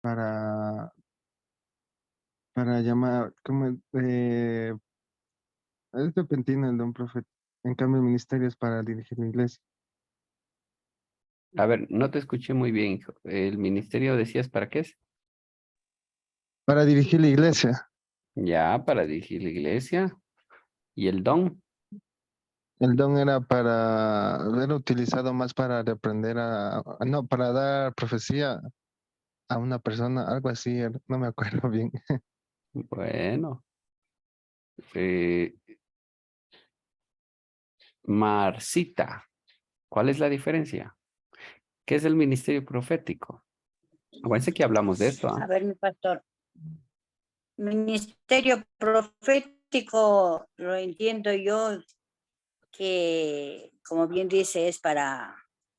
para, para llamar, como, es repentino el don profeta. En cambio, el ministerio es para dirigir la iglesia. A ver, no te escuché muy bien, hijo. ¿El ministerio decías para qué es? Para dirigir la iglesia. Ya, para dirigir la iglesia. ¿Y el don? El don era era utilizado más para reprender no, para dar profecía a una persona, algo así, no me acuerdo bien. Bueno, eh, Marcita, ¿cuál es la diferencia? ¿Qué es el ministerio profético? Acuérdense que hablamos de esto, A ¿ah? ver, mi pastor. Ministerio profético, lo entiendo yo que, como bien dice, es para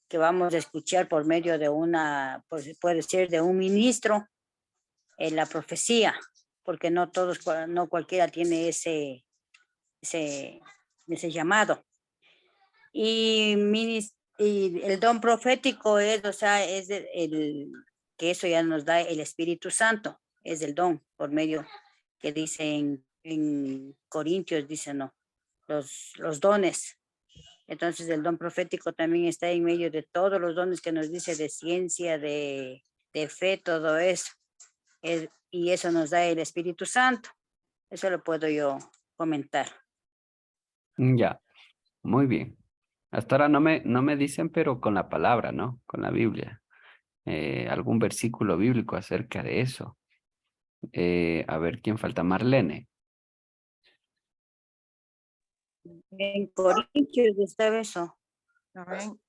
que vamos a escuchar por medio de una, pues puede ser de un ministro, en la profecía, porque no todos, no cualquiera tiene ese, ese llamado. Y el don profético es, o sea, es que eso ya nos da el Espíritu Santo, es el don, por medio que dice en Corintios, dice, no, los dones. Entonces el don profético también está en medio de todos los dones que nos dice de ciencia, de fe, todo eso. Y eso nos da el Espíritu Santo. Eso lo puedo yo comentar. Ya, muy bien. Hasta ahora no me dicen, pero con la palabra, ¿no? Con la Biblia. Algún versículo bíblico acerca de eso. A ver, ¿quién falta? Marlene. En Corintios está eso. Amén.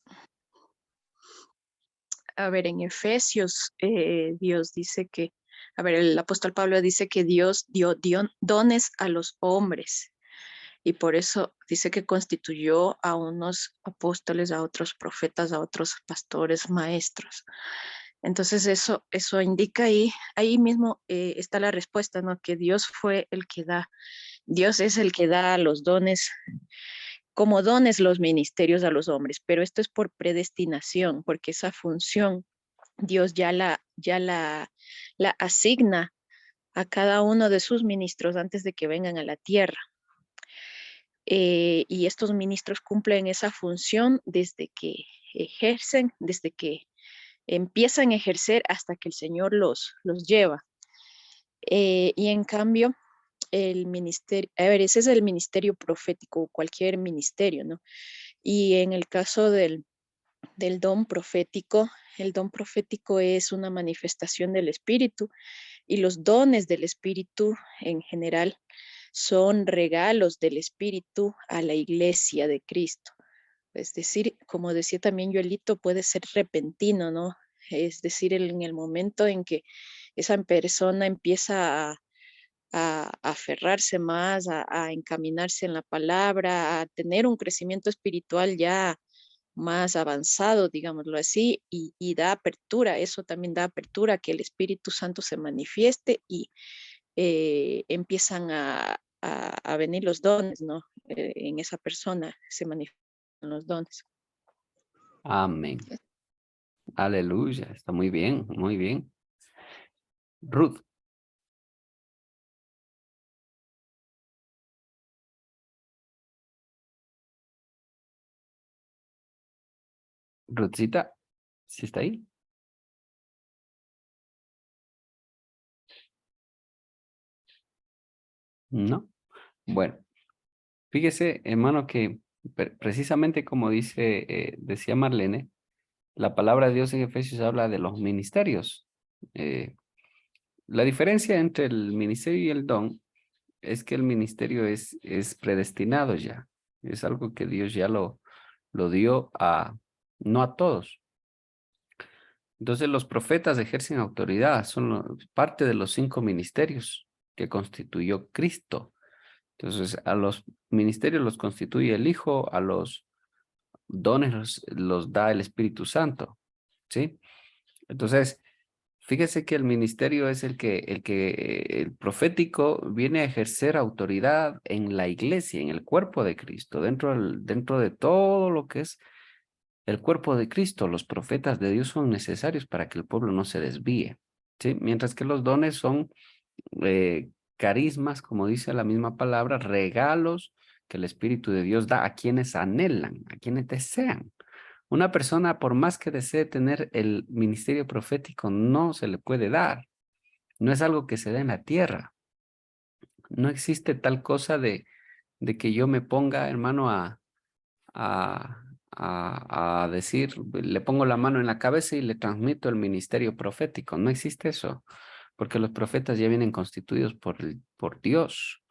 A ver, en Efesios, Dios dice que, a ver, el apóstol Pablo dice que Dios dio dones a los hombres y por eso dice que constituyó a unos apóstoles, a otros profetas, a otros pastores, maestros. Entonces eso indica ahí mismo está la respuesta, ¿no? Que Dios fue el que da, Dios es el que da los dones como dones los ministerios a los hombres, pero esto es por predestinación, porque esa función Dios la asigna a cada uno de sus ministros antes de que vengan a la tierra. Y estos ministros cumplen esa función desde que ejercen, desde que empiezan a ejercer hasta que el Señor los lleva. Y en cambio, el ministerio, a ver, ese es el ministerio profético, cualquier ministerio, ¿no? Y en el caso del don profético, el don profético es una manifestación del Espíritu y los dones del Espíritu en general son regalos del Espíritu a la iglesia de Cristo. Es decir, como decía también Joelito, puede ser repentino, ¿no? Es decir, en el momento en que esa persona empieza a aferrarse más, a encaminarse en la palabra, a tener un crecimiento espiritual ya más avanzado, digámoslo así, y da apertura, eso también da apertura a que el Espíritu Santo se manifieste y empiezan a venir los dones, ¿no? En esa persona se manifiestan los dones. Amén. Aleluya. Está muy bien, muy bien. Ruth. Ruthcita, ¿sí está ahí? No. Bueno, fíjese, hermano, que precisamente como decía Marlene, la palabra de Dios en Efesios habla de los ministerios. Eh, la diferencia entre el ministerio y el don es que el ministerio es predestinado ya. Es algo que Dios ya lo dio no a todos. Entonces los profetas ejercen autoridad, son parte de los 5 ministerios que constituyó Cristo. Entonces a los ministerios los constituye el Hijo, a los dones los da el Espíritu Santo, ¿sí? Entonces, fíjese que el ministerio es el profético viene a ejercer autoridad en la iglesia, en el cuerpo de Cristo, dentro de todo lo que es el cuerpo de Cristo. Los profetas de Dios son necesarios para que el pueblo no se desvíe, ¿sí? Mientras que los dones son carismas, como dice la misma palabra, regalos que el Espíritu de Dios da a quienes anhelan, a quienes desean. Una persona, por más que desee tener el ministerio profético, no se le puede dar. No es algo que se da en la tierra. No existe tal cosa de que yo me ponga, hermano, a decir, le pongo la mano en la cabeza y le transmito el ministerio profético. No existe eso, porque los profetas ya vienen constituidos por Dios.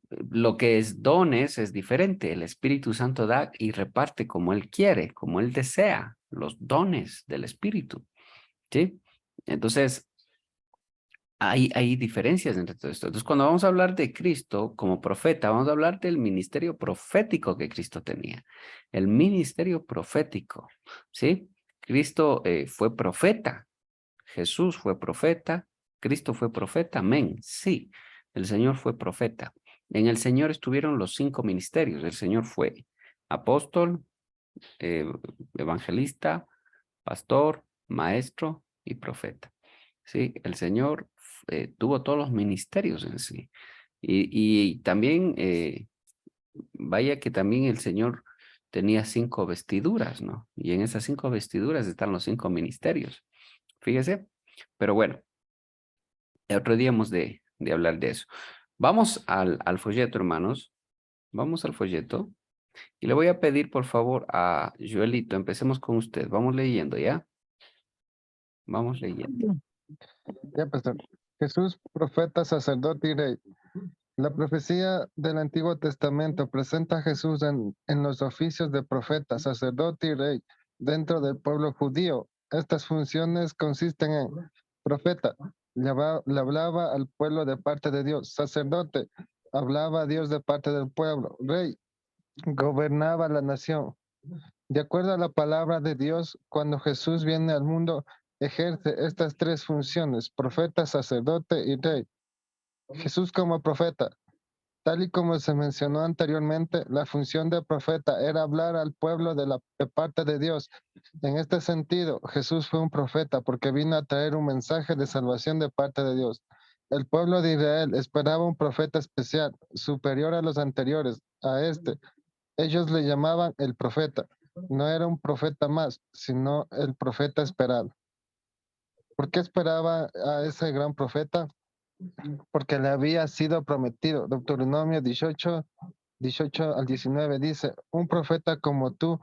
Lo que es dones es diferente. El Espíritu Santo da y reparte como Él quiere, como Él desea, los dones del Espíritu, ¿sí? Entonces, hay diferencias entre todo esto. Entonces, cuando vamos a hablar de Cristo como profeta, vamos a hablar del ministerio profético que Cristo tenía. El ministerio profético, ¿sí? Cristo fue profeta. Jesús fue profeta. Cristo fue profeta. Amén. Sí, el Señor fue profeta. En el Señor estuvieron los 5 ministerios. El Señor fue apóstol, evangelista, pastor, maestro y profeta. Sí, el Señor tuvo todos los ministerios en sí. Y también, vaya que también el Señor tenía 5 vestiduras, ¿no? Y en esas 5 vestiduras están los 5 ministerios. Fíjese. Pero bueno, otro día hemos de hablar de eso. Vamos al folleto, hermanos. Vamos al folleto. Y le voy a pedir, por favor, a Joelito, empecemos con usted. Vamos leyendo, ¿ya? Vamos leyendo. Ya, pastor. Jesús, profeta, sacerdote y rey. La profecía del Antiguo Testamento presenta a Jesús en los oficios de profeta, sacerdote y rey dentro del pueblo judío. Estas funciones consisten en profeta, le hablaba al pueblo de parte de Dios; sacerdote, hablaba a Dios de parte del pueblo; rey, gobernaba la nación. De acuerdo a la palabra de Dios, cuando Jesús viene al mundo, ejerce estas 3 funciones: profeta, sacerdote y rey. Jesús como profeta. Tal y como se mencionó anteriormente, la función del profeta era hablar al pueblo de parte de Dios. En este sentido, Jesús fue un profeta porque vino a traer un mensaje de salvación de parte de Dios. El pueblo de Israel esperaba un profeta especial, superior a los anteriores, a este. Ellos le llamaban el profeta. No era un profeta más, sino el profeta esperado. ¿Por qué esperaba a ese gran profeta? Porque le había sido prometido. Deuteronomio 18 al 19 dice: un profeta como tú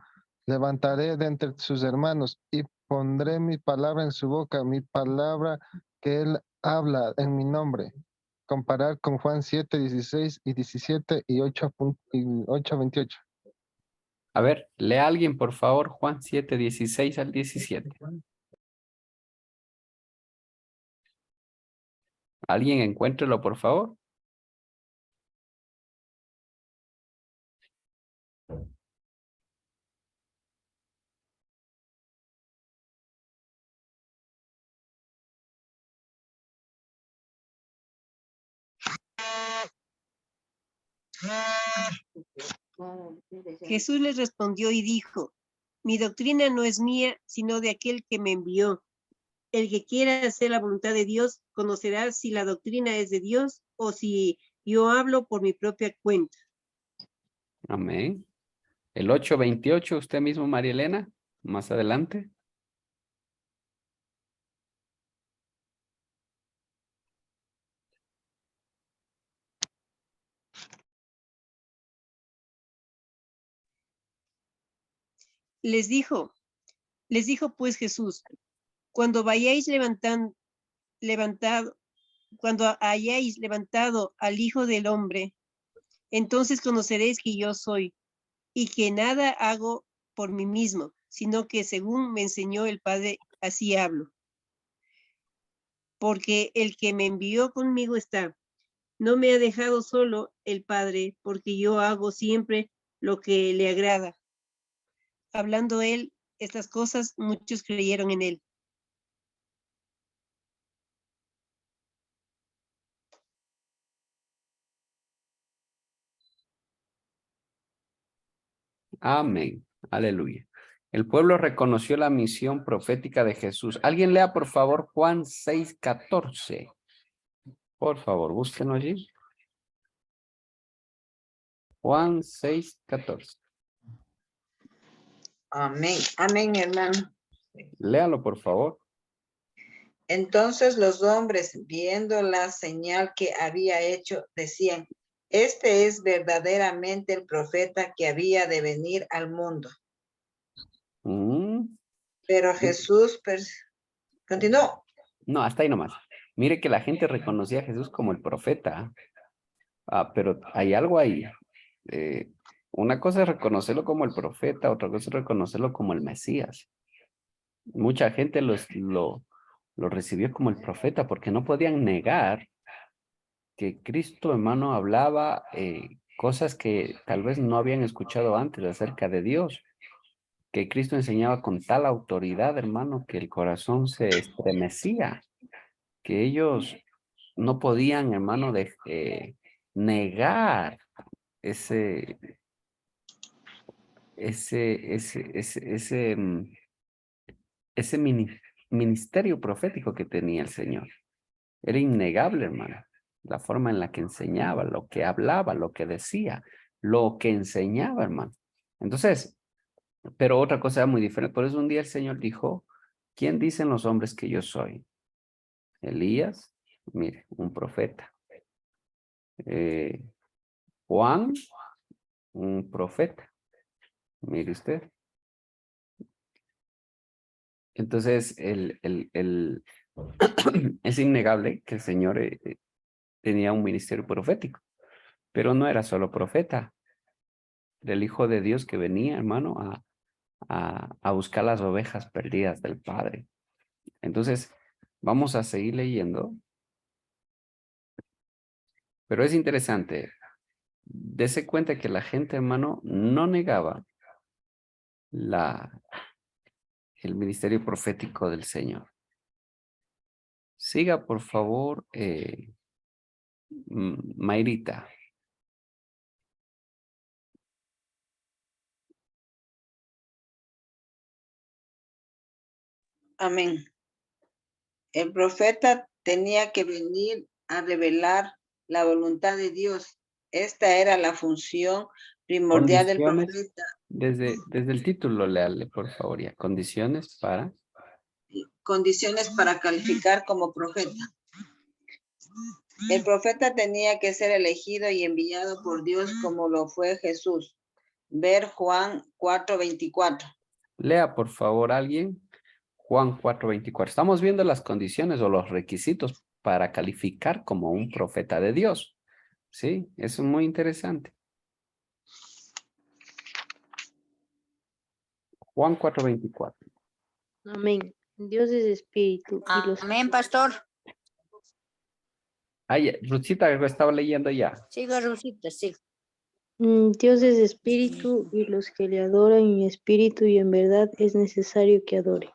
levantaré de entre sus hermanos y pondré mi palabra en su boca, mi palabra que él habla en mi nombre. Comparar con Juan 7, 16 y 17 y 8, 28. A ver, lea alguien, por favor, Juan 7, 16 al 17. ¿Alguien encuéntrelo, por favor? Jesús les respondió y dijo: mi doctrina no es mía, sino de aquel que me envió. El que quiera hacer la voluntad de Dios conocerá si la doctrina es de Dios o si yo hablo por mi propia cuenta. Amén. El 8:28, usted mismo, María Elena, más adelante. Les dijo pues Jesús: cuando vayáis cuando hayáis levantado al Hijo del Hombre, entonces conoceréis que yo soy, y que nada hago por mí mismo, sino que según me enseñó el Padre, así hablo. Porque el que me envió conmigo está. No me ha dejado solo el Padre, porque yo hago siempre lo que le agrada. Hablando él estas cosas, muchos creyeron en él. Amén. Aleluya. El pueblo reconoció la misión profética de Jesús. Alguien lea, por favor, Juan 6:14. Por favor, búsquenlo allí. Juan 6:14. Amén. Amén, hermano. Léalo, por favor. Entonces los hombres, viendo la señal que había hecho, decían, este es verdaderamente el profeta que había de venir al mundo. Pero Jesús continuó. No, hasta ahí nomás. Mire que la gente reconocía a Jesús como el profeta. Pero hay algo ahí. Una cosa es reconocerlo como el profeta, otra cosa es reconocerlo como el Mesías. Mucha gente lo recibió como el profeta porque no podían negar que Cristo, hermano, hablaba cosas que tal vez no habían escuchado antes acerca de Dios. Que Cristo enseñaba con tal autoridad, hermano, que el corazón se estremecía. Que ellos no podían, hermano, negar ese ministerio profético que tenía el Señor. Era innegable, hermano, la forma en la que enseñaba, lo que hablaba, lo que decía, lo que enseñaba, hermano. Entonces, pero otra cosa era muy diferente. Por eso un día el Señor dijo, ¿quién dicen los hombres que yo soy? Elías, mire, un profeta. Juan, un profeta. Mire usted. Entonces, es innegable que el Señor tenía un ministerio profético, pero no era solo profeta. Era el Hijo de Dios que venía, hermano, a buscar las ovejas perdidas del Padre. Entonces, vamos a seguir leyendo. Pero es interesante. Dese cuenta que la gente, hermano, no negaba el ministerio profético del Señor. Siga, por favor, Mayrita. Amén. El profeta tenía que venir a revelar la voluntad de Dios. Esta era la función primordial del profeta. Desde el título, léale, por favor, ya. Condiciones para... Condiciones para calificar como profeta. El profeta tenía que ser elegido y enviado por Dios como lo fue Jesús. Ver Juan 4:24. Lea, por favor, alguien. Juan 4:24. Estamos viendo las condiciones o los requisitos para calificar como un profeta de Dios. Sí, eso es muy interesante. Juan 4:24. Amén. Dios es espíritu. Y los... Amén, pastor. Ay, Ruthita lo estaba leyendo ya. Siga, Rosita, sí. Dios es espíritu y los que le adoran en espíritu y en verdad es necesario que adore.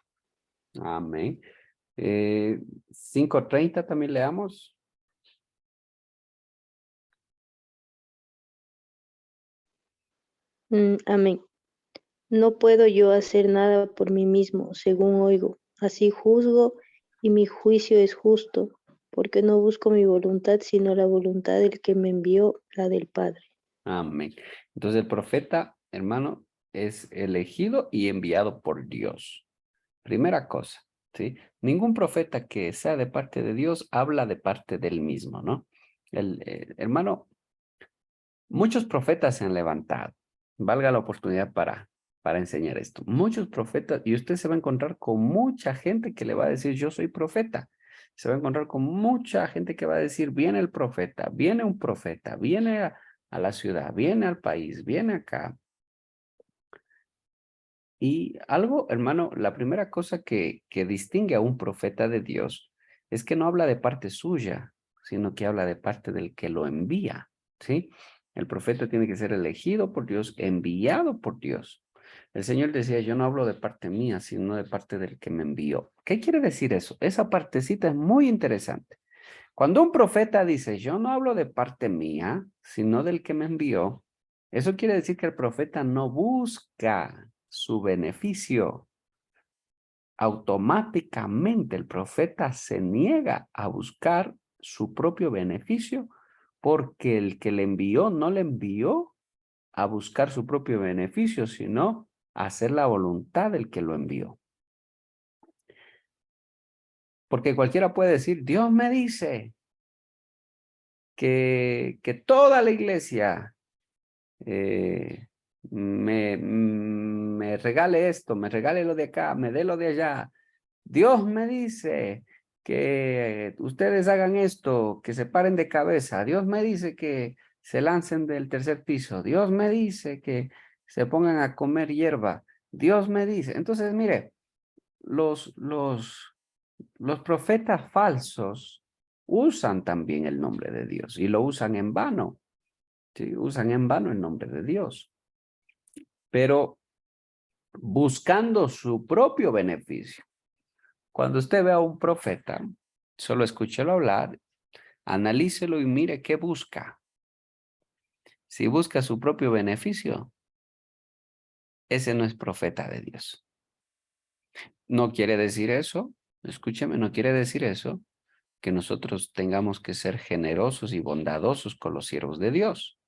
Amén. 5:30 también leamos. Amén. No puedo yo hacer nada por mí mismo, según oigo. Así juzgo y mi juicio es justo, porque no busco mi voluntad, sino la voluntad del que me envió, la del Padre. Amén. Entonces el profeta, hermano, es elegido y enviado por Dios. Primera cosa, ¿sí? Ningún profeta que sea de parte de Dios habla de parte del mismo, ¿no? Hermano, muchos profetas se han levantado. Valga la oportunidad para enseñar esto. Muchos profetas, y usted se va a encontrar con mucha gente que le va a decir, yo soy profeta. Se va a encontrar con mucha gente que va a decir, viene el profeta, viene un profeta, viene a la ciudad, viene al país, viene acá. Y algo, hermano, la primera cosa que distingue a un profeta de Dios es que no habla de parte suya, sino que habla de parte del que lo envía, ¿sí? El profeta tiene que ser elegido por Dios, enviado por Dios. El Señor decía, yo no hablo de parte mía, sino de parte del que me envió. ¿Qué quiere decir eso? Esa partecita es muy interesante. Cuando un profeta dice, yo no hablo de parte mía, sino del que me envió, eso quiere decir que el profeta no busca su beneficio. Automáticamente el profeta se niega a buscar su propio beneficio porque el que le envió no le envió a buscar su propio beneficio, sino a hacer la voluntad del que lo envió. Porque cualquiera puede decir, Dios me dice que toda la iglesia me regale esto, me regale lo de acá, me dé lo de allá. Dios me dice que ustedes hagan esto, que se paren de cabeza. Dios me dice que se lancen del tercer piso. Dios me dice que se pongan a comer hierba. Dios me dice. Entonces, mire, los profetas falsos usan también el nombre de Dios y lo usan en vano. Sí, usan en vano el nombre de Dios. Pero buscando su propio beneficio. Cuando usted ve a un profeta, solo escúchelo hablar, analícelo y mire qué busca. Si busca su propio beneficio, ese no es profeta de Dios. No quiere decir eso, escúcheme, no quiere decir eso, que nosotros tengamos que ser generosos y bondadosos con los siervos de Dios.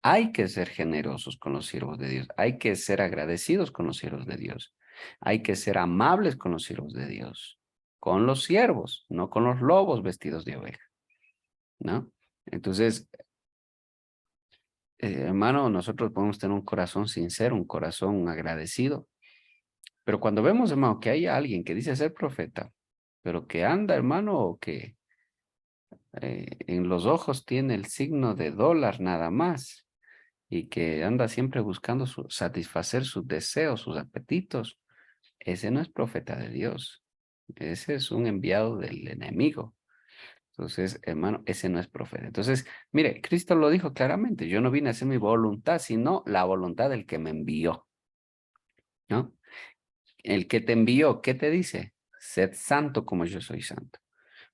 Hay que ser generosos con los siervos de Dios. Hay que ser agradecidos con los siervos de Dios. Hay que ser amables con los siervos de Dios. Con los siervos, no con los lobos vestidos de oveja. ¿No? Entonces, hermano, nosotros podemos tener un corazón sincero, un corazón agradecido. Pero cuando vemos, hermano, que hay alguien que dice ser profeta, pero que anda, hermano, que en los ojos tiene el signo de dólar nada más y que anda siempre buscando satisfacer sus deseos, sus apetitos, ese no es profeta de Dios. Ese es un enviado del enemigo. Entonces, hermano, ese no es profeta. Entonces, mire, Cristo lo dijo claramente, yo no vine a hacer mi voluntad, sino la voluntad del que me envió. ¿No? El que te envió, ¿qué te dice? Sed santo como yo soy santo.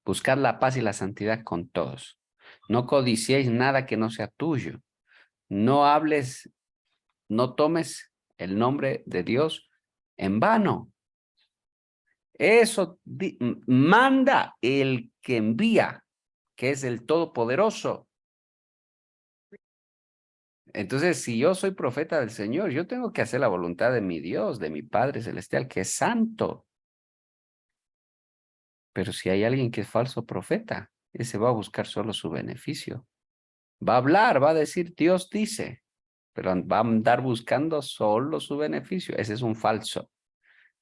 Buscad la paz y la santidad con todos. No codiciéis nada que no sea tuyo. No hables, no tomes el nombre de Dios en vano. Eso manda el que envía, que es el Todopoderoso. Entonces, si yo soy profeta del Señor, yo tengo que hacer la voluntad de mi Dios, de mi Padre Celestial, que es santo. Pero si hay alguien que es falso profeta, ese va a buscar solo su beneficio. Va a hablar, va a decir, Dios dice, pero va a andar buscando solo su beneficio. Ese es un falso.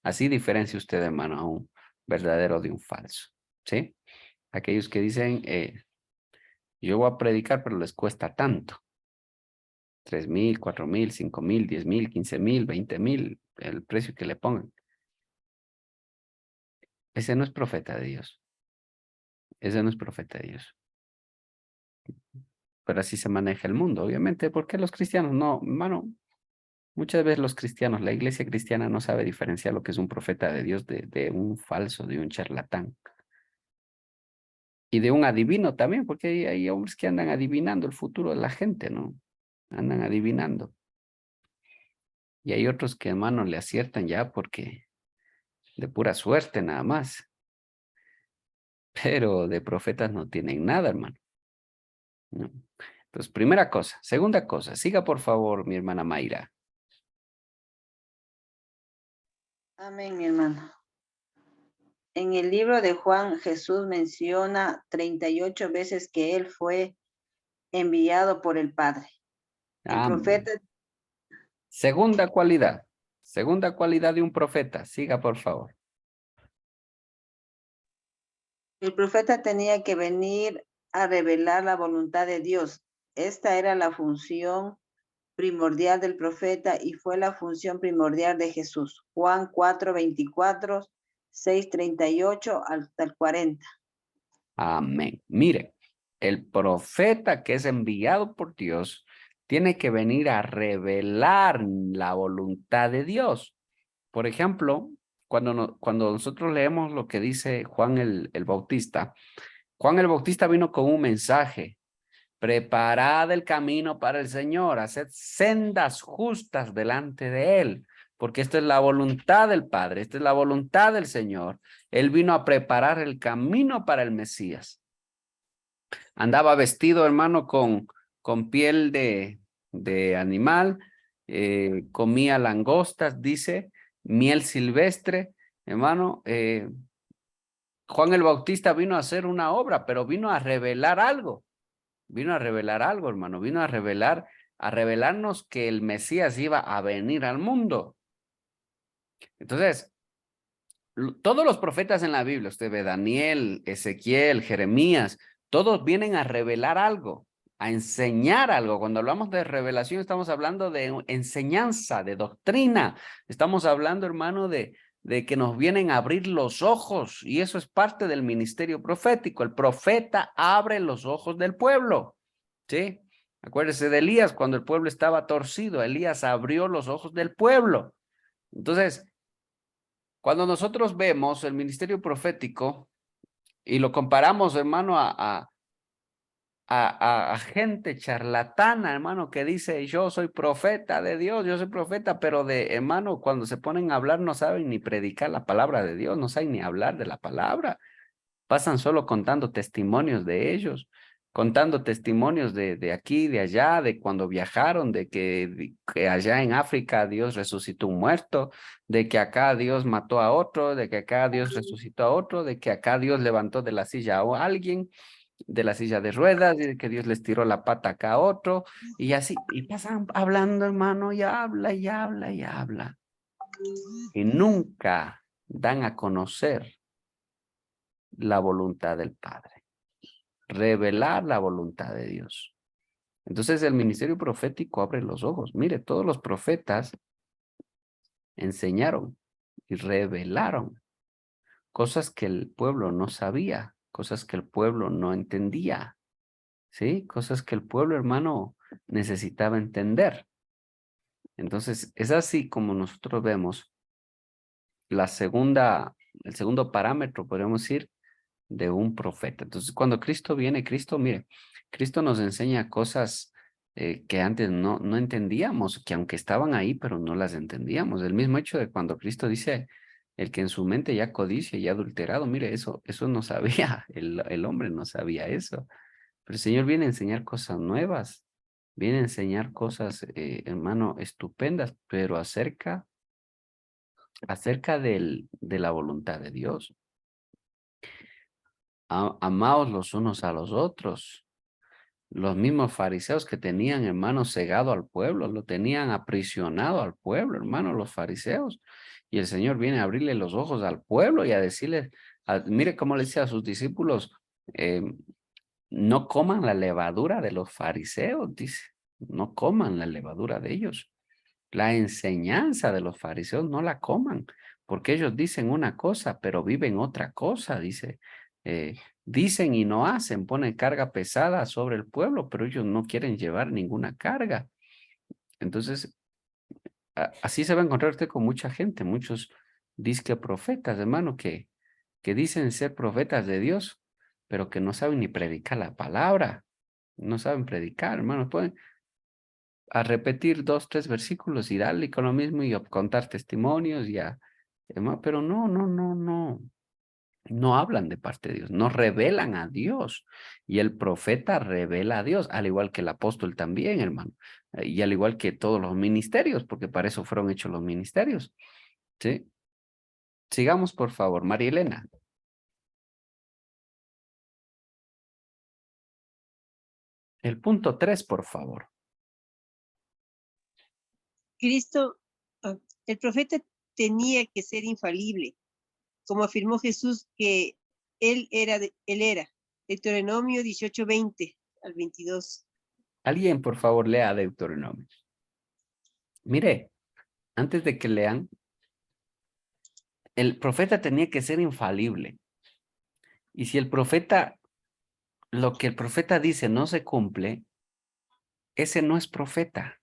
Así diferencia usted, hermano, a un verdadero de un falso. ¿Sí? Aquellos que dicen, yo voy a predicar, pero les cuesta tanto. 3,000, 4,000, 5,000, 10,000, 15,000, 20,000, el precio que le pongan. Ese no es profeta de Dios. Ese no es profeta de Dios. Pero así se maneja el mundo, obviamente. ¿Por qué los cristianos no, hermano? Muchas veces los cristianos, la iglesia cristiana no sabe diferenciar lo que es un profeta de Dios de un falso, de un charlatán. Y de un adivino también, porque hay hombres que andan adivinando el futuro de la gente, ¿no? Andan adivinando. Y hay otros que, hermano, le aciertan ya porque de pura suerte nada más. Pero de profetas no tienen nada, hermano. ¿No? Entonces, primera cosa. Segunda cosa, siga por favor, mi hermana Mayra. Amén, mi hermano. En el libro de Juan, Jesús menciona 38 veces que él fue enviado por el Padre. El Amén. profeta, Segunda cualidad de un profeta. Siga, por favor. el profeta tenía que venir a revelar la voluntad de Dios. Esta era la función primordial del profeta y fue la función primordial de Jesús. Juan 4:24, 6:38 hasta el 40. Amén. Mire, el profeta que es enviado por Dios tiene que venir a revelar la voluntad de Dios. Por ejemplo, cuando nosotros leemos lo que dice Juan el Bautista, Juan el Bautista vino con un mensaje: preparad el camino para el Señor, haced sendas justas delante de él. porque esta es la voluntad del Padre, esta es la voluntad del Señor. Él vino a preparar el camino para el Mesías. Andaba vestido, hermano, con piel de animal, comía langostas, dice, miel silvestre, hermano. Juan el Bautista vino a hacer una obra, pero vino a revelar algo. Vino a revelar algo, hermano. Vino a revelarnos que el Mesías iba a venir al mundo. Entonces, todos los profetas en la Biblia, usted ve Daniel, Ezequiel, Jeremías, todos vienen a revelar algo, a enseñar algo. Cuando hablamos de revelación, estamos hablando de enseñanza, de doctrina. Estamos hablando, hermano, de que nos vienen a abrir los ojos, y eso es parte del ministerio profético. El profeta abre los ojos del pueblo, ¿sí? Acuérdese de Elías, cuando el pueblo estaba torcido, Elías abrió los ojos del pueblo. Entonces, cuando nosotros vemos el ministerio profético y lo comparamos, hermano, a gente charlatana, hermano, que dice, yo soy profeta de Dios, yo soy profeta, pero hermano, cuando se ponen a hablar no saben ni predicar la palabra de Dios, no saben ni hablar de la palabra. Pasan solo contando testimonios de ellos, contando testimonios de aquí, de allá, de cuando viajaron, de que allá en África Dios resucitó un muerto, de que acá Dios mató a otro, de que acá Dios resucitó a otro, de que acá Dios levantó de la silla a alguien, de la silla de ruedas, y de que Dios les tiró la pata acá a otro, y así, y pasan hablando, hermano, y habla, y habla, y habla. Y nunca dan a conocer la voluntad del Padre, revelar la voluntad de Dios. Entonces el ministerio profético abre los ojos. Mire, todos los profetas enseñaron y revelaron cosas que el pueblo no sabía, cosas que el pueblo no entendía, ¿sí? Cosas que el pueblo, hermano, necesitaba entender. Entonces es así como nosotros vemos el segundo parámetro, podríamos decir, de un profeta. Entonces, cuando Cristo viene, mire, Cristo nos enseña cosas que antes no entendíamos, que aunque estaban ahí, pero no las entendíamos. El mismo hecho de cuando Cristo dice, el que en su mente ya codicia y adulterado, mire, eso no sabía, el hombre no sabía eso. Pero el Señor viene a enseñar cosas nuevas, viene a enseñar cosas, hermano, estupendas, pero acerca de la voluntad de Dios. Amaos los unos a los otros. Los mismos fariseos que tenían, hermano, cegado al pueblo, lo tenían aprisionado al pueblo, hermano, los fariseos. Y el Señor viene a abrirle los ojos al pueblo y a decirles, mire cómo le dice a sus discípulos, no coman la levadura de los fariseos, dice, no coman la levadura de ellos. La enseñanza de los fariseos no la coman, porque ellos dicen una cosa, pero viven otra cosa, dice. Dicen y no hacen, ponen carga pesada sobre el pueblo, pero ellos no quieren llevar ninguna carga. Entonces, así se va a encontrar usted con mucha gente, muchos disque profetas, hermano, que dicen ser profetas de Dios, pero que no saben ni predicar la palabra, no saben predicar, hermano. Pueden a repetir 2, 3 versículos y darle con lo mismo y contar testimonios hermano, pero no hablan de parte de Dios, no revelan a Dios. Y el profeta revela a Dios, al igual que el apóstol también, hermano. Y al igual que todos los ministerios, porque para eso fueron hechos los ministerios. ¿Sí? Sigamos, por favor. María Elena. El punto 3, por favor. Cristo, el profeta tenía que ser infalible, como afirmó Jesús que él era. Deuteronomio 18:20 al 22. Alguien, por favor, lea Deuteronomio. Mire, antes de que lean, el profeta tenía que ser infalible. Y si lo que el profeta dice no se cumple, ese no es profeta.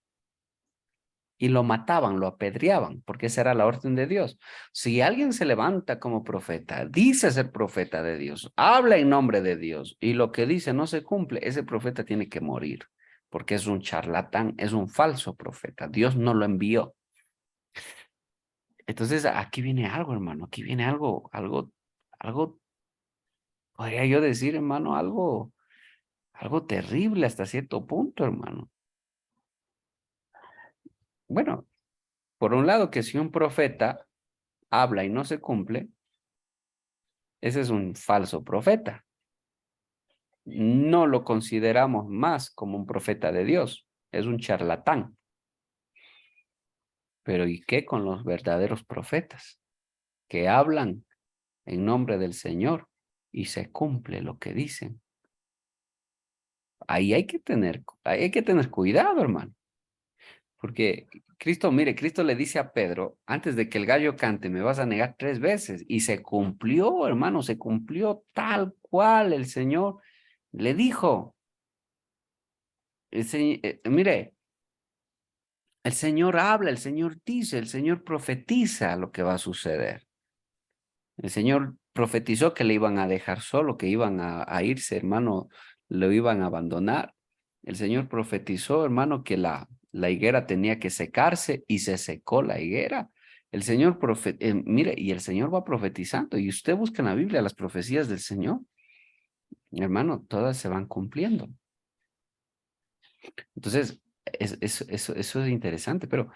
Y lo mataban, lo apedreaban, porque esa era la orden de Dios. Si alguien se levanta como profeta, dice ser profeta de Dios, habla en nombre de Dios, y lo que dice no se cumple, ese profeta tiene que morir, porque es un charlatán, es un falso profeta. Dios no lo envió. Entonces, aquí viene algo, hermano. Aquí viene algo, podría yo decir, hermano, algo terrible hasta cierto punto, hermano. Bueno, por un lado, que si un profeta habla y no se cumple, ese es un falso profeta. No lo consideramos más como un profeta de Dios. Es un charlatán. Pero ¿y qué con los verdaderos profetas que hablan en nombre del Señor y se cumple lo que dicen? Ahí hay que tener cuidado, hermano. Porque Cristo, mire, Cristo le dice a Pedro, antes de que el gallo cante, me vas a negar 3 veces. Y se cumplió, hermano, se cumplió tal cual el Señor le dijo. Mire, el Señor habla, el Señor dice, el Señor profetiza lo que va a suceder. El Señor profetizó que le iban a dejar solo, que iban a irse, hermano, lo iban a abandonar. El Señor profetizó, hermano, que la higuera tenía que secarse y se secó la higuera. El Señor, mire, y el Señor va profetizando. Y usted busca en la Biblia las profecías del Señor. Hermano, todas se van cumpliendo. Entonces, eso es interesante, pero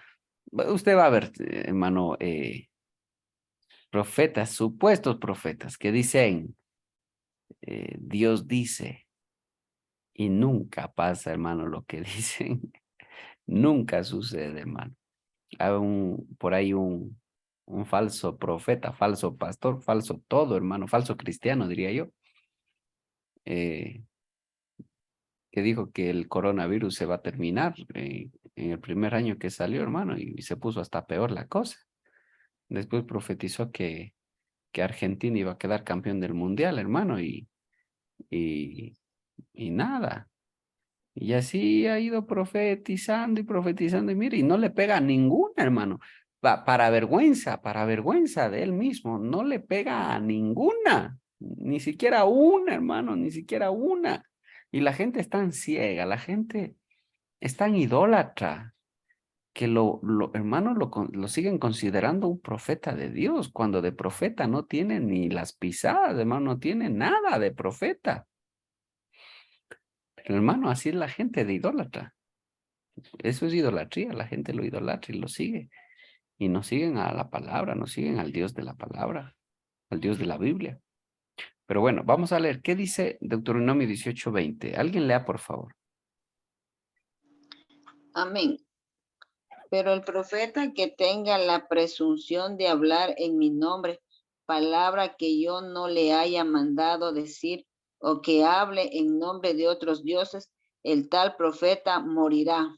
usted va a ver, hermano, profetas, supuestos profetas, que dicen, Dios dice, y nunca pasa, hermano, lo que dicen. Nunca sucede, hermano. Hay por ahí un falso profeta, falso pastor, falso todo, hermano, falso cristiano, diría yo, que dijo que el coronavirus se va a terminar en el primer año que salió, hermano, y se puso hasta peor la cosa. Después profetizó que Argentina iba a quedar campeón del mundial, hermano, y nada. Y así ha ido profetizando y mire, y no le pega a ninguna, hermano. Para vergüenza de él mismo, no le pega a ninguna, ni siquiera una, hermano, ni siquiera una. Y la gente es tan ciega, la gente es tan idólatra, que hermano, lo siguen considerando un profeta de Dios, cuando de profeta no tiene ni las pisadas, hermano, no tiene nada de profeta. Pero hermano, así es la gente de idólatra. Eso es idolatría, la gente lo idolatra y lo sigue. Y no siguen a la palabra, no siguen al Dios de la palabra, al Dios de la Biblia. Pero bueno, vamos a leer. ¿Qué dice Deuteronomio 18:20? Alguien lea, por favor. Amén. Pero el profeta que tenga la presunción de hablar en mi nombre, palabra que yo no le haya mandado decir, o que hable en nombre de otros dioses, el tal profeta morirá.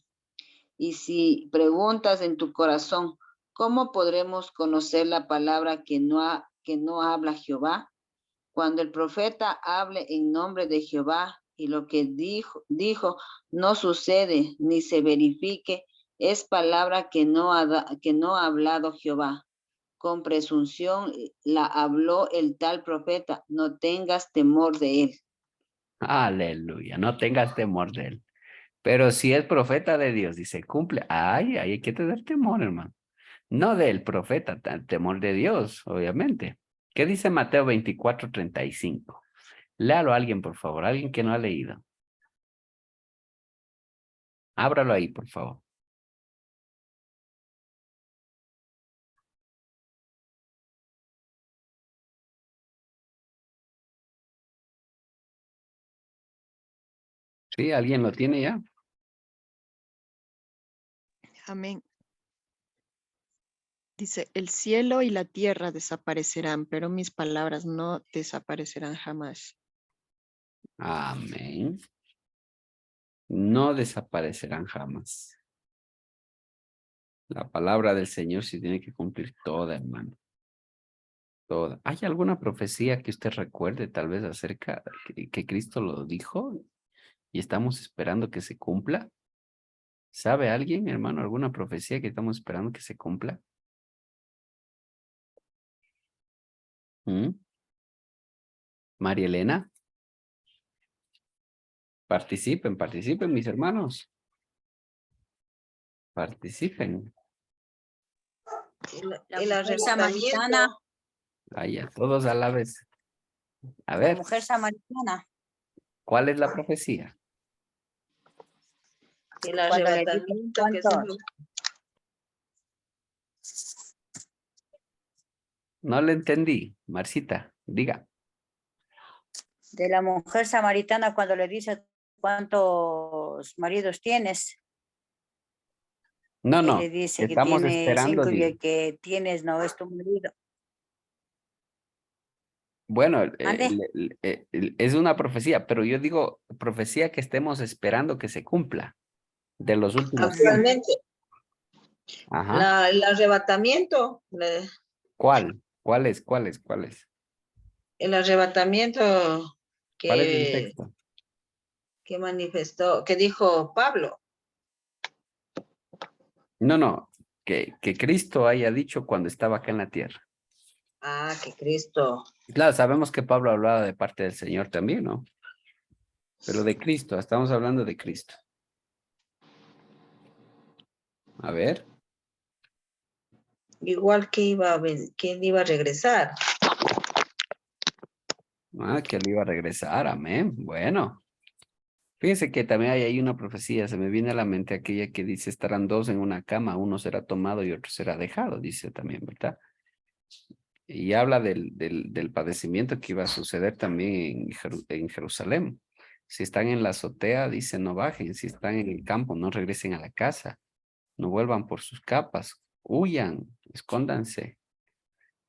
Y si preguntas en tu corazón, ¿cómo podremos conocer la palabra que no habla Jehová? Cuando el profeta hable en nombre de Jehová y lo que dijo no sucede ni se verifique, es palabra que no ha hablado Jehová. Con presunción la habló el tal profeta, no tengas temor de él. Aleluya, no tengas temor de él. Pero si es profeta de Dios y se cumple, ay, hay que tener temor, hermano. No del profeta, temor de Dios, obviamente. ¿Qué dice Mateo 24:35? Léalo a alguien, por favor, alguien que no ha leído. Ábralo ahí, por favor. ¿Sí? ¿Alguien lo tiene ya? Amén. Dice, el cielo y la tierra desaparecerán, pero mis palabras no desaparecerán jamás. Amén. No desaparecerán jamás. La palabra del Señor se tiene que cumplir toda, hermano. Toda. ¿Hay alguna profecía que usted recuerde tal vez acerca que Cristo lo dijo y estamos esperando que se cumpla? ¿Sabe alguien, hermano, alguna profecía que estamos esperando que se cumpla? ¿Mm? María Elena. Participen, mis hermanos. Participen. El mujer samaritana, arrebatamiento. Vaya, todos a la vez. A la ver, mujer samaritana, ¿cuál es la profecía? El cuando le dice arrebatamiento que se cuántos, No le entendí. Marcita, diga. de la mujer samaritana cuando le dice cuántos maridos tienes, No, él no, le dice que estamos tiene esperando, 5 y digo. el que tienes no es tu marido. Bueno, ¿Mande? es una profecía, pero yo digo profecía que estemos esperando que se cumpla de los últimos tiempos. actualmente, Ajá. el arrebatamiento, ¿Cuál? ¿Cuál es? ¿Cuál es? ¿Cuál es? el arrebatamiento ¿Cuál es el que, texto? que manifestó, que dijo Pablo. No, no, que Cristo haya dicho cuando estaba acá en la tierra. Ah, que Cristo. Claro, sabemos que Pablo hablaba de parte del Señor también, ¿no? Pero de Cristo, estamos hablando de Cristo. A ver. Igual que que él iba a regresar. Que él iba a regresar, amén. Bueno. Fíjese que también hay ahí una profecía, se me viene a la mente aquella que dice, estarán dos en una cama, uno será tomado y otro será dejado, dice también, ¿verdad? Y habla del padecimiento que iba a suceder también en Jerusalén. Si están en la azotea, dice, no bajen, si están en el campo, no regresen a la casa, no vuelvan por sus capas, huyan, escóndanse.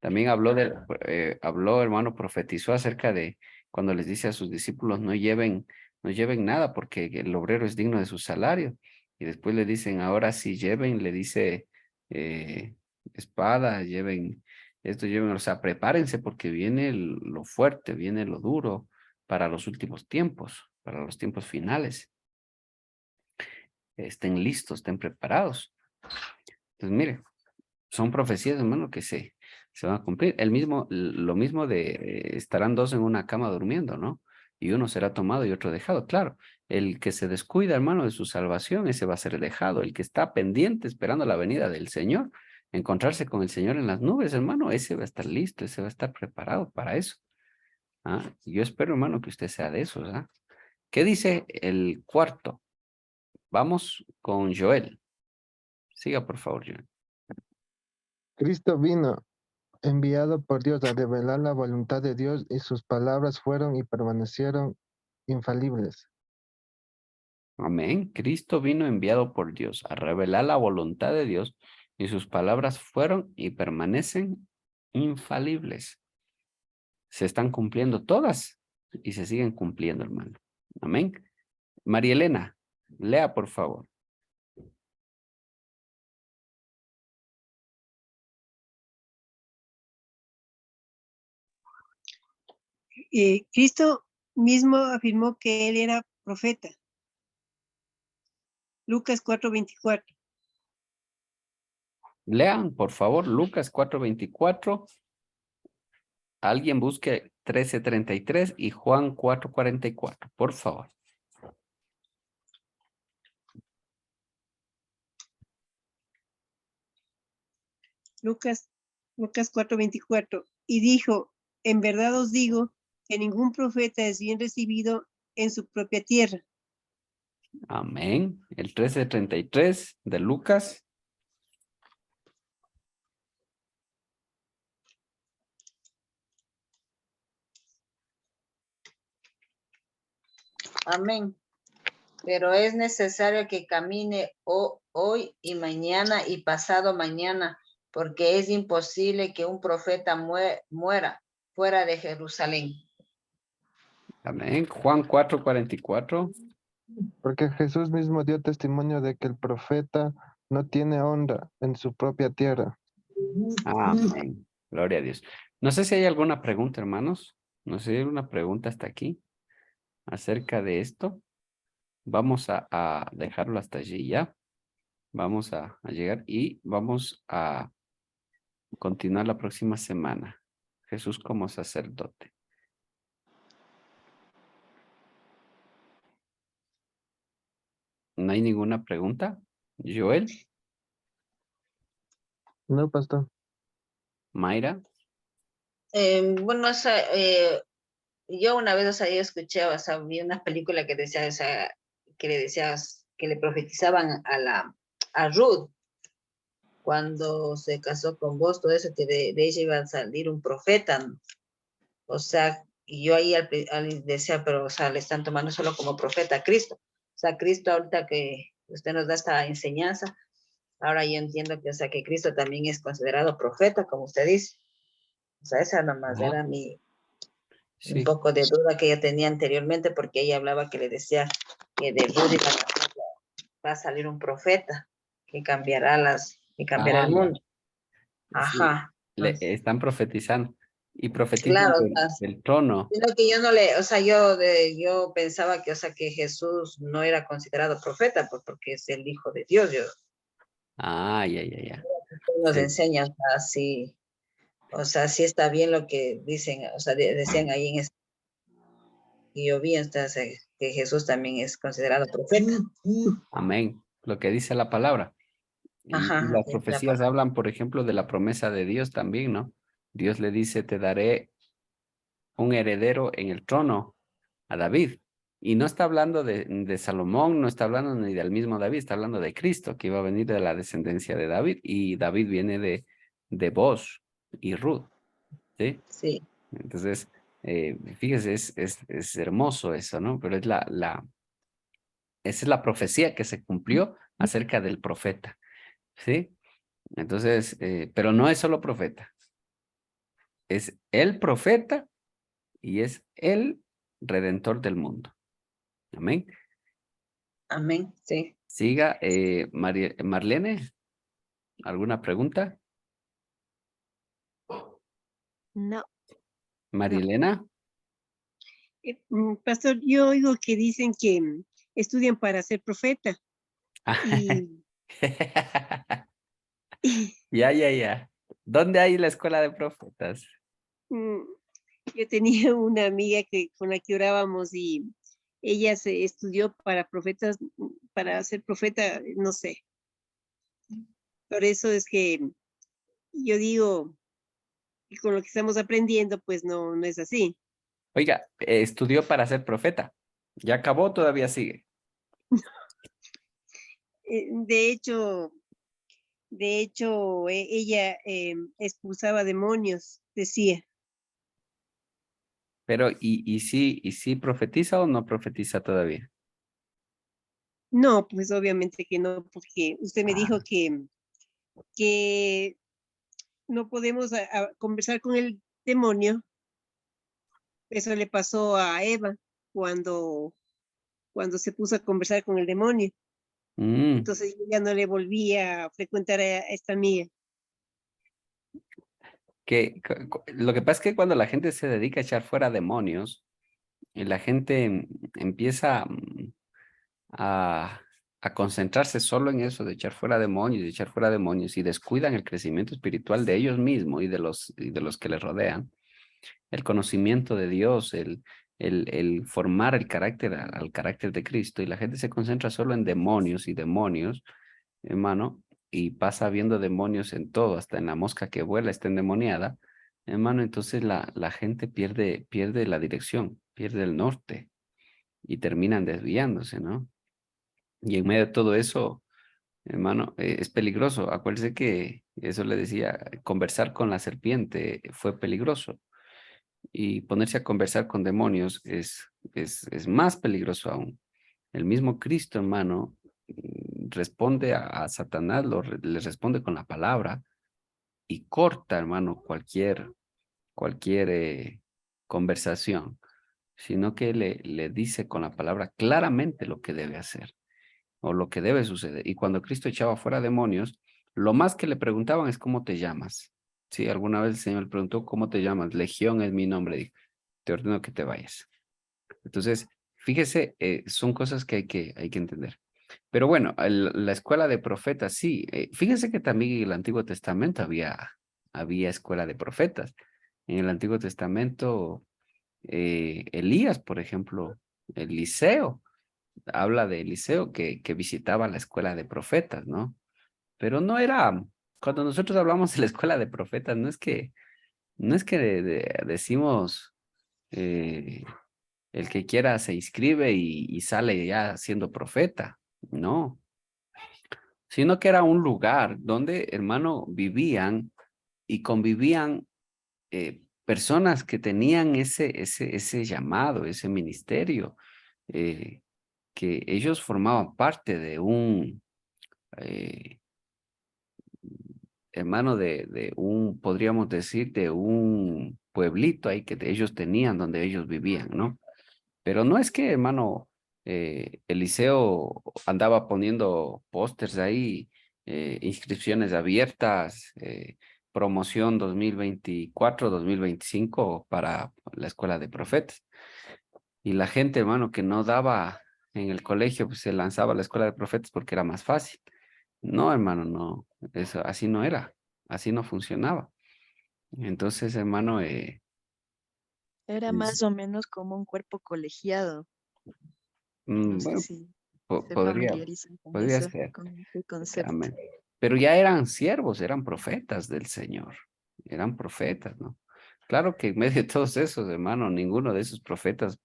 También habló, hermano, profetizó acerca de cuando les dice a sus discípulos, no lleven nada porque el obrero es digno de su salario. Y después le dicen, ahora sí lleven, le dice, espada, lleven esto, lleven, o sea, prepárense porque viene lo fuerte, viene lo duro para los últimos tiempos, para los tiempos finales. Estén listos, estén preparados. Entonces, mire, son profecías, hermano, que se van a cumplir. Lo mismo de estarán dos en una cama durmiendo, ¿no? Y uno será tomado y otro dejado. Claro, el que se descuida, hermano, de su salvación, ese va a ser dejado. El que está pendiente esperando la venida del Señor, encontrarse con el Señor en las nubes, hermano, ese va a estar listo, ese va a estar preparado para eso. ¿Ah? Y yo espero, hermano, que usted sea de esos, ¿ah? ¿Qué dice el cuarto? Vamos con Joel. Siga, por favor, Joel. Cristo vino, enviado por Dios a revelar la voluntad de Dios y sus palabras fueron y permanecieron infalibles. Amén. Cristo vino enviado por Dios a revelar la voluntad de Dios y sus palabras fueron y permanecen infalibles. Se están cumpliendo todas y se siguen cumpliendo, hermano. Amén. María Elena, lea por favor. Cristo mismo afirmó que él era profeta. Lucas 4:24. Lean, por favor, Lucas 4:24. Alguien busque 13:33 y Juan 4:44, por favor. Lucas 4:24. Y dijo, en verdad os digo que ningún profeta es bien recibido en su propia tierra. Amén. El 13:33 de Lucas. Amén. Pero es necesario que camine hoy y mañana y pasado mañana, porque es imposible que un profeta muera fuera de Jerusalén. Amén. Juan 4:44. Porque Jesús mismo dio testimonio de que el profeta no tiene honra en su propia tierra. Amén. Gloria a Dios. No sé si hay alguna pregunta, hermanos. No sé si hay alguna pregunta hasta aquí acerca de esto. Vamos a dejarlo hasta allí ya. Vamos a llegar y vamos a continuar la próxima semana. Jesús como sacerdote. ¿No hay ninguna pregunta? Joel. No, pastor. Mayra. Bueno, yo una vez, yo escuché, vi una película que decía, que le decías, que le profetizaban a Ruth cuando se casó con vos, todo eso, que de ella iba a salir un profeta, ¿no? O sea, y yo ahí decía, pero, o sea, le están tomando solo como profeta a Cristo. O sea, Cristo ahorita que usted nos da esta enseñanza, ahora yo entiendo que, o sea, que Cristo también es considerado profeta, como usted dice. O sea, esa nomás era un Sí. poco de duda que ella tenía anteriormente, porque ella hablaba que le decía que de Rudy va a salir un profeta que cambiará el Ya. mundo. Sí. Ajá. Están profetizando. Y profetizan Claro, o sea, del trono. sino que o sea, yo pensaba que, o sea, que Jesús no era considerado profeta, pues porque es el Hijo de Dios. Ya. Nos Sí. enseña, o sea, sí está bien lo que dicen, o sea, decían ahí y yo vi entonces que Jesús también es considerado profeta. Amén. Lo que dice la palabra. Y Ajá. las profecías hablan, por ejemplo, de la promesa de Dios también, ¿no? Dios le dice, te daré un heredero en el trono a David. Y no está hablando de Salomón, no está hablando ni del mismo David, está hablando de Cristo, que iba a venir de la descendencia de David. Y David viene de Boz y Ruth, ¿sí? Sí. Entonces, fíjese, es hermoso eso, ¿no? Pero esa es la profecía que se cumplió acerca del profeta, ¿sí? Entonces, pero no es solo profeta, es el profeta y es el redentor del mundo. Amén. Amén, sí. Siga, Marlene, ¿alguna pregunta? No. Marilena. Pastor, yo oigo que dicen que estudian para ser profeta y, Ya. ¿Dónde hay la escuela de profetas? mm, yo tenía una amiga con la que orábamos y ella se estudió para profetas, para ser profeta, no sé. Por eso es que yo digo que con lo que estamos aprendiendo, pues no es así. Oiga, estudió para ser profeta. ¿Ya acabó? Todavía sigue. De hecho, ella expulsaba demonios, decía. Pero, ¿y sí profetiza o no profetiza todavía? No, pues obviamente que no, porque usted me dijo Ah, que no podemos conversar con el demonio. Eso le pasó a Eva cuando se puso a conversar con el demonio. mm. Entonces yo ya no le volví a frecuentar a esta amiga. Lo que pasa es que cuando la gente se dedica a echar fuera demonios, y la gente empieza a, a concentrarse solo en eso de echar fuera demonios, de echar fuera demonios, y descuidan el crecimiento espiritual de ellos mismos y de los que les rodean, el conocimiento de Dios, el formar el carácter al carácter de Cristo, y la gente se concentra solo en demonios y demonios, hermano, y pasa viendo demonios en todo, hasta en la mosca que vuela está endemoniada, hermano. Entonces la gente pierde la dirección, pierde el norte y terminan desviándose, ¿no? Y en medio de todo eso, hermano, es peligroso. Acuérdese que eso le decía, conversar con la serpiente fue peligroso, y ponerse a conversar con demonios es más peligroso aún. El mismo Cristo, hermano, responde a Satanás, le responde con la palabra y corta, hermano, cualquier conversación, sino que le dice con la palabra claramente lo que debe hacer o lo que debe suceder. Y cuando Cristo echaba fuera demonios, lo más que le preguntaban es ¿cómo te llamas? Sí, alguna vez el Señor le preguntó ¿cómo te llamas? Legión es mi nombre, dijo, te ordeno que te vayas. Entonces, fíjese, son cosas que hay que entender. Pero bueno, la escuela de profetas, sí. Fíjese que también en el Antiguo Testamento había escuela de profetas. En el Antiguo Testamento, Elías, por ejemplo, Eliseo, habla de Eliseo que visitaba la escuela de profetas, ¿no? Pero no era Cuando nosotros hablamos de la escuela de profetas, no es que decimos el que quiera se inscribe y sale ya siendo profeta. No, sino que era un lugar donde, hermano, vivían y convivían personas que tenían ese llamado, ese ministerio, que ellos formaban parte de un, hermano, de un, podríamos decir, de un pueblito ahí que ellos tenían donde ellos vivían, ¿no? Pero no es que, hermano, Eliseo andaba poniendo pósters ahí, inscripciones abiertas, promoción 2024-2025 para la escuela de profetas. Y la gente, hermano, que no daba en el colegio, pues se lanzaba a la escuela de profetas porque era más fácil. No, hermano, no, eso así no era, así no funcionaba. Entonces, hermano, Era más o menos como un cuerpo colegiado. No sé bueno, si se podría, familiarizan con podría eso, ser. con ese concepto. Amén. Pero ya eran siervos, eran profetas del Señor, eran profetas, ¿no? Claro que en medio de todos esos, hermano, ninguno de esos profetas,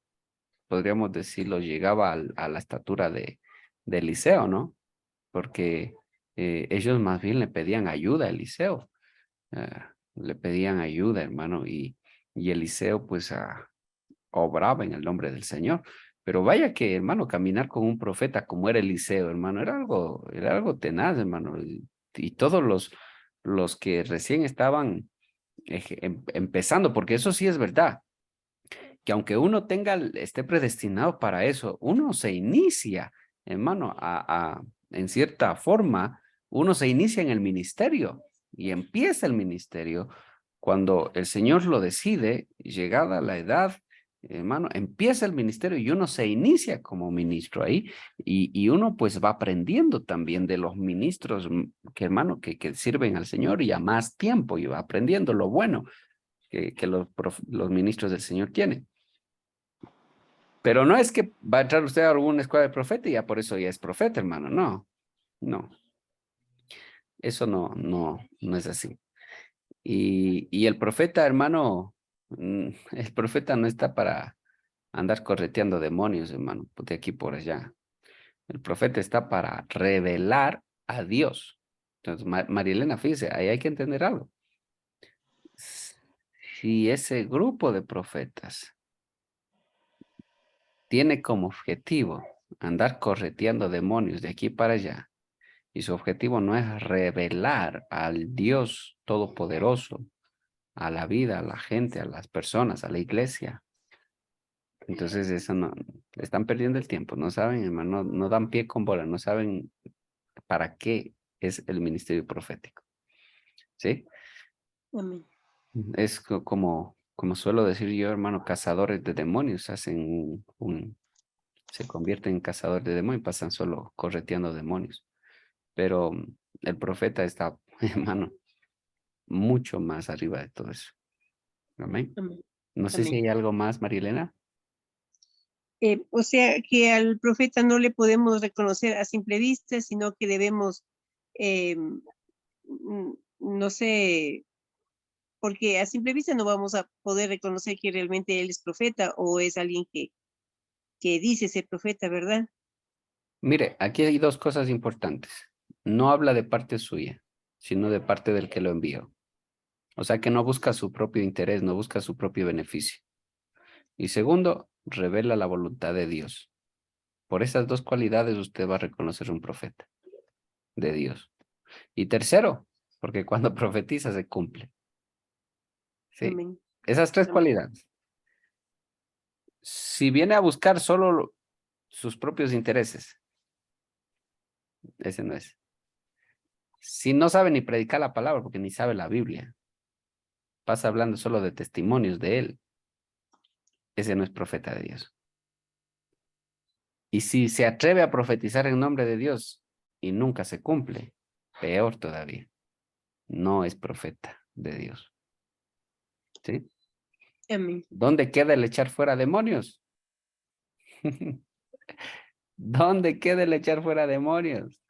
podríamos decirlo, llegaba a la estatura de Eliseo, ¿no? Porque ellos más bien le pedían ayuda a Eliseo, le pedían ayuda, hermano, y Eliseo pues obraba en el nombre del Señor. Pero vaya que, hermano, caminar con un profeta como era Eliseo, hermano, era algo tenaz, hermano. Y todos los que recién estaban empezando, porque eso sí es verdad, que aunque uno esté predestinado para eso, uno se inicia, hermano, en cierta forma, uno se inicia en el ministerio y empieza el ministerio cuando el Señor lo decide, llegada la edad, hermano, empieza el ministerio y uno se inicia como ministro ahí y uno pues va aprendiendo también de los ministros que, hermano, que sirven al Señor y a más tiempo y va aprendiendo lo bueno que los ministros del Señor tienen. Pero no es que va a entrar usted a alguna escuela de profeta y ya por eso ya es profeta, hermano. No, no. Eso no es así. Y el profeta, hermano, el profeta no está para andar correteando demonios, hermano, de aquí por allá. El profeta está para revelar a Dios. Entonces, Marielena, fíjese, ahí hay que entender algo. Si ese grupo de profetas tiene como objetivo andar correteando demonios de aquí para allá, y su objetivo no es revelar al Dios Todopoderoso, a la vida, a la gente, a las personas, a la iglesia. Entonces eso no, están perdiendo el tiempo, no saben, hermano, no dan pie con bola, no saben para qué es el ministerio profético. ¿Sí? Amén. Es como suelo decir yo, hermano, cazadores de demonios hacen se convierten en cazadores de demonios, pasan solo correteando demonios. Pero el profeta está, hermano, mucho más arriba de todo eso. Amén. Amén. No sé si Amén. hay algo más, Marielena. O sea que al profeta no le podemos reconocer a simple vista, sino que debemos, no sé, porque a simple vista no vamos a poder reconocer que realmente él es profeta o es alguien que dice ser profeta, ¿verdad? Mire, aquí hay dos cosas importantes. No habla de parte suya, sino de parte del que lo envió. O sea que no busca su propio interés, no busca su propio beneficio. Y segundo, revela la voluntad de Dios. Por esas dos cualidades usted va a reconocer un profeta de Dios. Y tercero, porque cuando profetiza se cumple. ¿Sí? Amén. Esas tres Amén. cualidades. Si viene a buscar solo sus propios intereses, ese no es. Si no sabe ni predicar la palabra, porque ni sabe la Biblia, pasa hablando solo de testimonios de él, ese no es profeta de Dios. Y si se atreve a profetizar en nombre de Dios y nunca se cumple, peor todavía, no es profeta de Dios. ¿Sí? Amén. ¿Dónde queda el echar fuera demonios? ¿Dónde queda el echar fuera demonios?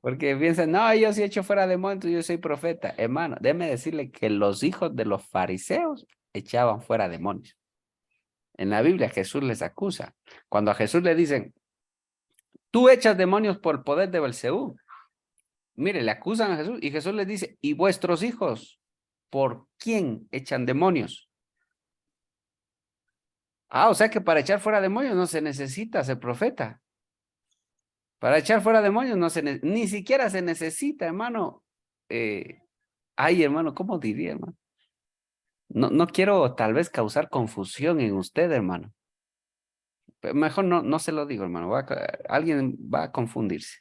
Porque piensan, no, yo sí he hecho fuera demonios, yo soy profeta. Hermano, déjeme decirle que los hijos de los fariseos echaban fuera demonios. En la Biblia Jesús les acusa. Cuando a Jesús le dicen, tú echas demonios por el poder de Belcebú. Mire, le acusan a Jesús y Jesús les dice, ¿y vuestros hijos por quién echan demonios? Ah, o sea que para echar fuera demonios no se necesita ser profeta. Para echar fuera demonios no ni siquiera se necesita, hermano. Ay, hermano, ¿cómo diría, hermano? No quiero tal vez causar confusión en usted, hermano. Pero mejor no se lo digo, hermano. Alguien va a confundirse.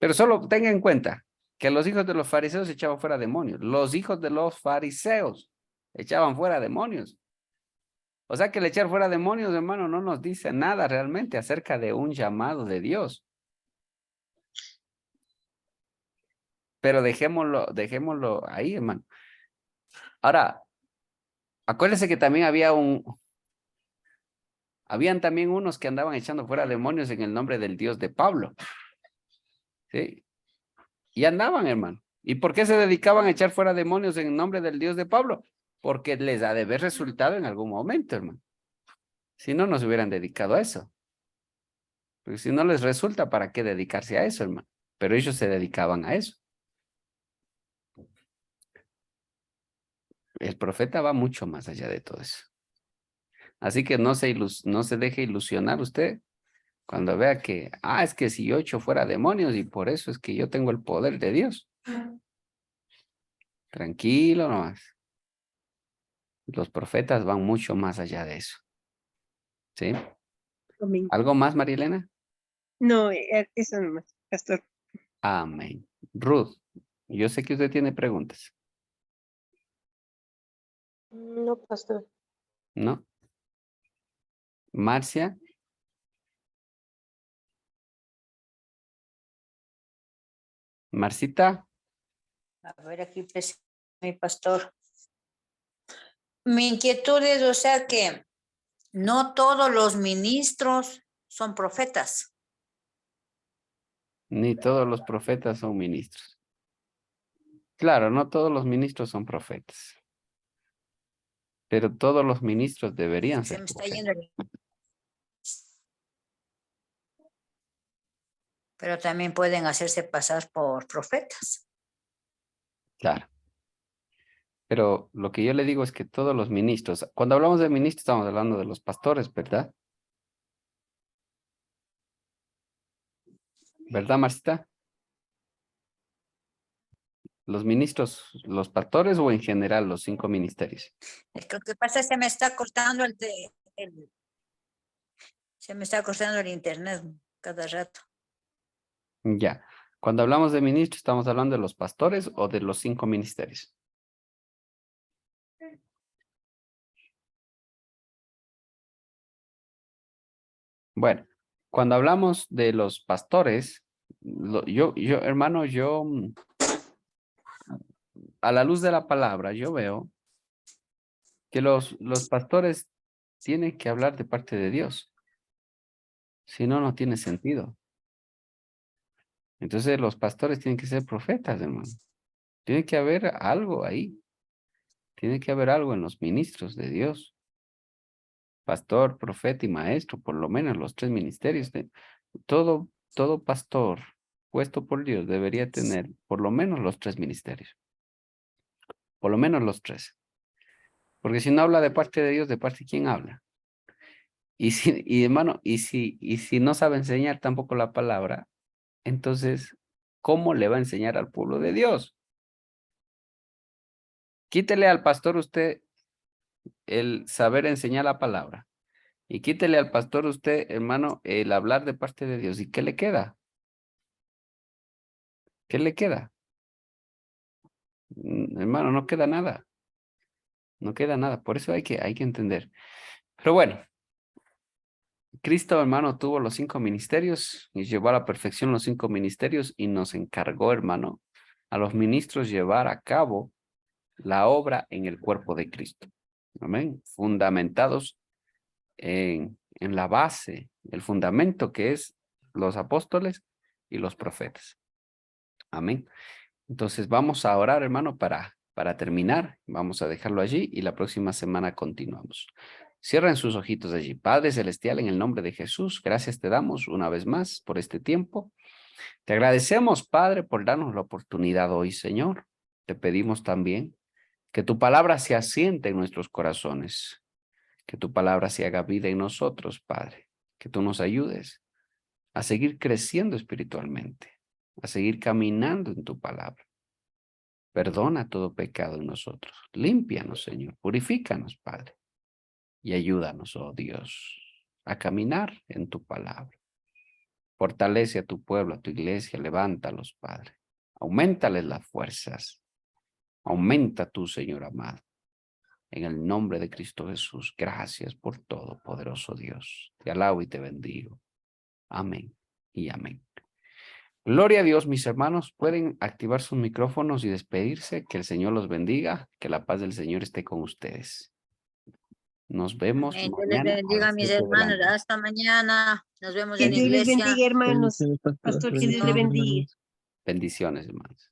Pero solo tenga en cuenta que los hijos de los fariseos echaban fuera demonios. Los hijos de los fariseos echaban fuera demonios. O sea que el echar fuera demonios, hermano, no nos dice nada realmente acerca de un llamado de Dios. Pero dejémoslo ahí, hermano. Ahora, acuérdense que también habían también unos que andaban echando fuera demonios en el nombre del Dios de Pablo. ¿Sí? Y andaban, hermano. ¿Y por qué se dedicaban a echar fuera demonios en el nombre del Dios de Pablo? Porque les ha de haber resultado en algún momento, hermano. Si no, no se hubieran dedicado a eso. Porque si no les resulta, ¿para qué dedicarse a eso, hermano? Pero ellos se dedicaban a eso. El profeta va mucho más allá de todo eso. Así que no se deje ilusionar usted cuando vea que, es que si yo echo fuera demonios y por eso es que yo tengo el poder de Dios. Tranquilo nomás. Los profetas van mucho más allá de eso. ¿Sí? Amén. ¿Algo más, María Elena? No, eso nomás, pastor. Amén. Ruth, yo sé que usted tiene preguntas, No, pastor. ¿no? Marcia. Marcita. A ver, aquí presente mi pastor. Mi inquietud es, o sea, que no todos los ministros son profetas. Ni todos los profetas son ministros. Claro, no todos los ministros son profetas. Pero todos los ministros deberían Se ser me está profetas. yendo. Pero también pueden hacerse pasar por profetas. Claro. Pero lo que yo le digo es que todos los ministros, cuando hablamos de ministros estamos hablando de los pastores, ¿verdad? ¿Verdad, Marcita? ¿Los ministros, los pastores o en general los 5 ministerios? Es que lo que pasa es que se me está cortando se me está cortando el internet cada rato. Ya. Cuando hablamos de ministros, ¿estamos hablando de los pastores o de los 5 ministerios? Bueno, cuando hablamos de los pastores, hermano, a la luz de la palabra, yo veo que los pastores tienen que hablar de parte de Dios. Si no, no tiene sentido. Entonces los pastores tienen que ser profetas, hermano. Tiene que haber algo ahí. Tiene que haber algo en los ministros de Dios. Pastor, profeta y maestro, por lo menos los 3 ministerios. Todo pastor puesto por Dios debería tener por lo menos los 3 ministerios. Por lo menos los 3. Porque si no habla de parte de Dios, ¿de parte de quién habla? Y hermano, y si no sabe enseñar tampoco la palabra, entonces, ¿cómo le va a enseñar al pueblo de Dios? Quítele al pastor usted el saber enseñar la palabra. Y quítele al pastor usted, hermano, el hablar de parte de Dios. ¿Y qué le queda? ¿Qué le queda? Hermano, no queda nada. No queda nada. Por eso hay que entender. Pero bueno, Cristo, hermano, tuvo los 5 ministerios y llevó a la perfección los 5 ministerios y nos encargó, hermano, a los ministros llevar a cabo la obra en el cuerpo de Cristo. Amén. Fundamentados en la base, el fundamento que es los apóstoles y los profetas. Amén. Entonces vamos a orar, hermano, para terminar. Vamos a dejarlo allí y la próxima semana continuamos. Cierren sus ojitos allí. Padre Celestial, en el nombre de Jesús, gracias te damos una vez más por este tiempo. Te agradecemos, Padre, por darnos la oportunidad hoy, Señor. Te pedimos también que tu palabra se asiente en nuestros corazones, que tu palabra se haga vida en nosotros, Padre, que tú nos ayudes a seguir creciendo espiritualmente, a seguir caminando en tu palabra. Perdona todo pecado en nosotros. Límpianos, Señor. Purifícanos, Padre. Y ayúdanos, oh Dios, a caminar en tu palabra. Fortalece a tu pueblo, a tu iglesia. Levántalos, Padre. Auméntales las fuerzas. Aumenta tú, Señor amado. En el nombre de Cristo Jesús, gracias por todo, poderoso Dios. Te alabo y te bendigo. Amén y amén. Gloria a Dios, mis hermanos. Pueden activar sus micrófonos y despedirse. Que el Señor los bendiga. Que la paz del Señor esté con ustedes. Nos vemos Amén. Dios les mañana. bendiga, mis hermanos. Hasta mañana. Nos vemos Que en la Dios les iglesia. bendiga, hermanos. Bendiciones, Pastor, que Dios le Bendición. bendiga. Bendiciones, hermanos.